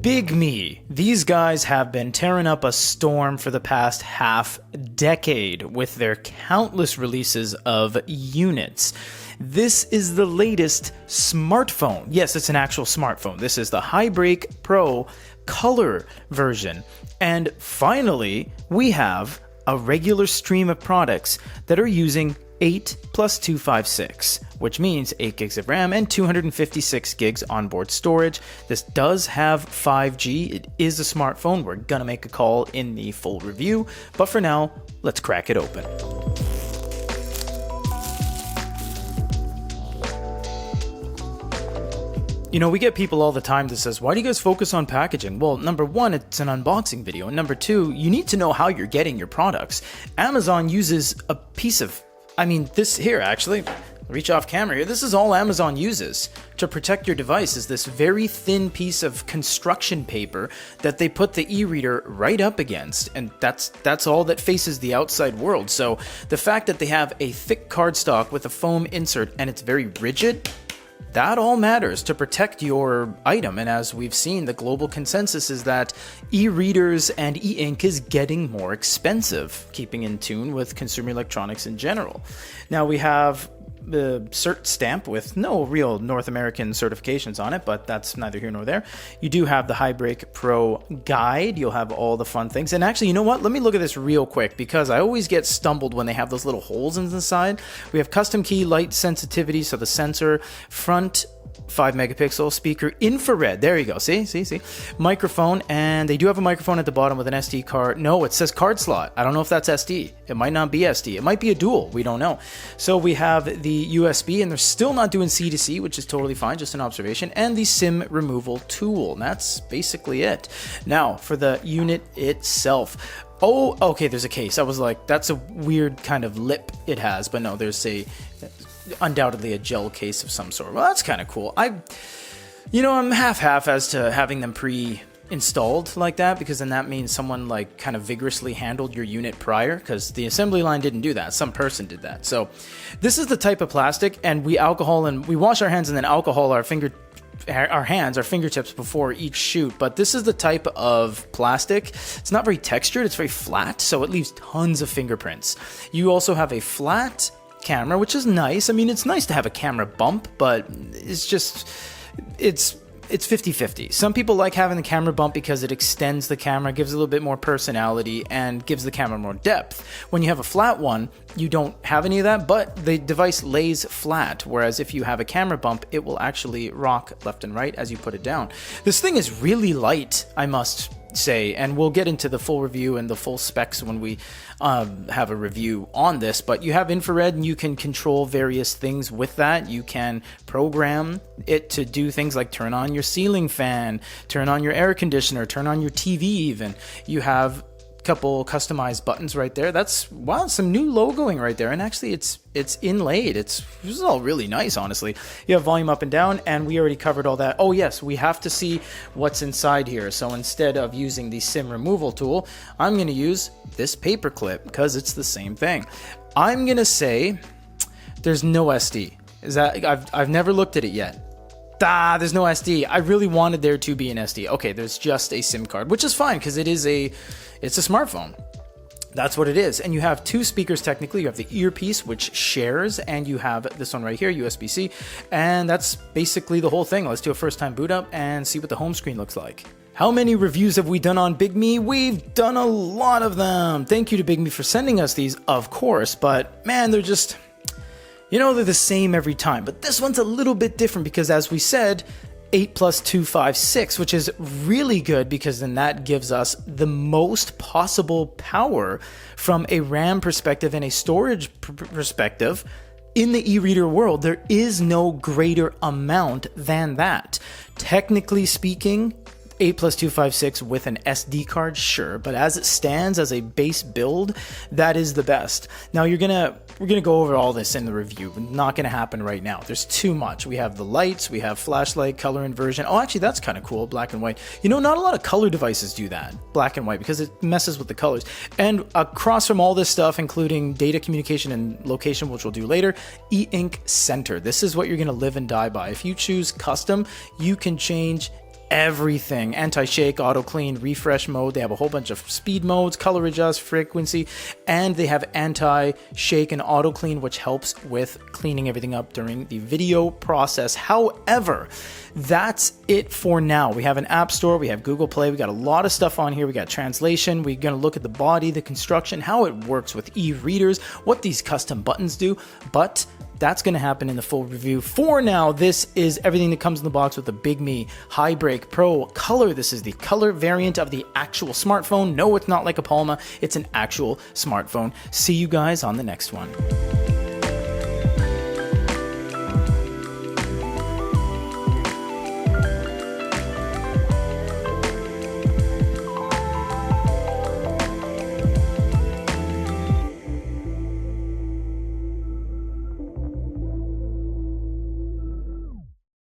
Bigme. These guys have been tearing up a storm for the past half decade with their countless releases of units. This is the latest smartphone. Yes, it's an actual smartphone. This is the HiBreak Pro COLOR version. And finally, we have a regular stream of products that are using 8 plus 256, which means 8 gigs of RAM and 256 gigs onboard storage. This does have 5G. It is a smartphone. We're gonna make a call in the full review, but for now, let's crack it open. You know, we get people all the time that says, why do you guys focus on packaging? Well, number one, it's an unboxing video. And number two, you need to know how you're getting your products. Amazon uses a piece of, this here actually, reach off camera here. This is all Amazon uses to protect your device, is this very thin piece of construction paper that they put the e-reader right up against. And that's all that faces the outside world. So the fact that they have a thick cardstock with a foam insert and it's very rigid, that all matters to protect your item. And as we've seen, the global consensus is that e-readers and e-ink is getting more expensive, keeping in tune with consumer electronics in general. Now we have the cert stamp with no real North American certifications on it, but that's neither here nor there. You do have the HiBreak Pro guide. You'll have all the fun things. And actually, you know what? Let me look at this real quick because I always get stumbled when they have those little holes in the side. We have custom key light sensitivity, so the sensor, front 5 megapixel speaker, infrared, there you go, see, microphone, and they do have a microphone at the bottom with an SD card. No, it says card slot. I don't know if that's SD. It might not be SD. It might be a dual. We don't know. So we have the USB, and they're still not doing C2C, which is totally fine, just an observation, and the SIM removal tool. And that's basically it. Now, for the unit itself. Oh, okay, there's a case. I was like, that's a weird kind of lip it has, but no, there's undoubtedly a gel case of some sort. Well, that's kind of cool. I'm half-half as to having them pre-installed like that, because then that means someone like kind of vigorously handled your unit prior, because the assembly line didn't do that. Some person did that. So this is the type of plastic, and we wash our hands and then alcohol our fingertips before each shoot. But this is the type of plastic. It's not very textured. It's very flat, so it leaves tons of fingerprints. You also have a flat camera, which is nice. It's nice to have a camera bump, but it's 50-50. Some people like having the camera bump because it extends the camera, gives a little bit more personality, and gives the camera more depth. When you have a flat one, you don't have any of that, but the device lays flat, whereas if you have a camera bump, it will actually rock left and right as you put it down. This thing is really light, I must say, and we'll get into the full review and the full specs when we have a review on this. But you have infrared, and you can control various things with that. You can program it to do things like turn on your ceiling fan, turn on your air conditioner, turn on your TV even. You have couple customized buttons right there. That's, wow, some new logoing right there, and actually it's inlaid. This is all really nice, honestly. You have volume up and down, and we already covered all that. Oh yes, we have to see what's inside here. So instead of using the SIM removal tool, I'm going to use this paper clip because it's the same thing. I'm going to say there's no SD. I've never looked at it yet. There's no SD. I really wanted there to be an SD. Okay, there's just a SIM card, which is fine because it's a smartphone. That's what it is. And you have two speakers technically. You have the earpiece, which shares, and you have this one right here, USB-C. And that's basically the whole thing. Let's do a first time boot up and see what the home screen looks like. How many reviews have we done on Bigme? We've done a lot of them. Thank you to Bigme for sending us these, of course, but man, they're just, they're the same every time. But this one's a little bit different because, as we said, 8 plus 256, which is really good because then that gives us the most possible power from a RAM perspective and a storage perspective. In the e-reader world, there is no greater amount than that. Technically speaking, 8 plus 256 with an SD card, sure, but as it stands as a base build, that is the best. Now we're gonna go over all this in the review. Not gonna happen right now. There's too much. We have the lights, we have flashlight, color inversion. Oh, actually, that's kind of cool, black and white. Not a lot of color devices do that, black and white, because it messes with the colors. And across from all this stuff, including data communication and location, which we'll do later, e-ink center. This is what you're gonna live and die by. If you choose custom, you can change everything. Anti-shake, auto clean, refresh mode. They have a whole bunch of speed modes, color adjust, frequency, and they have anti-shake and auto clean, which helps with cleaning everything up during the video process. However, that's it for now. We have an app store, we have Google Play, we got a lot of stuff on here. We got translation, we're gonna look at the body, the construction, how it works with e-readers, what these custom buttons do, but that's going to happen in the full review. For now, this is everything that comes in the box with the Bigme HiBreak Pro COLOR. This is the color variant of the actual smartphone. No, it's not like a Palma. It's an actual smartphone. See you guys on the next one.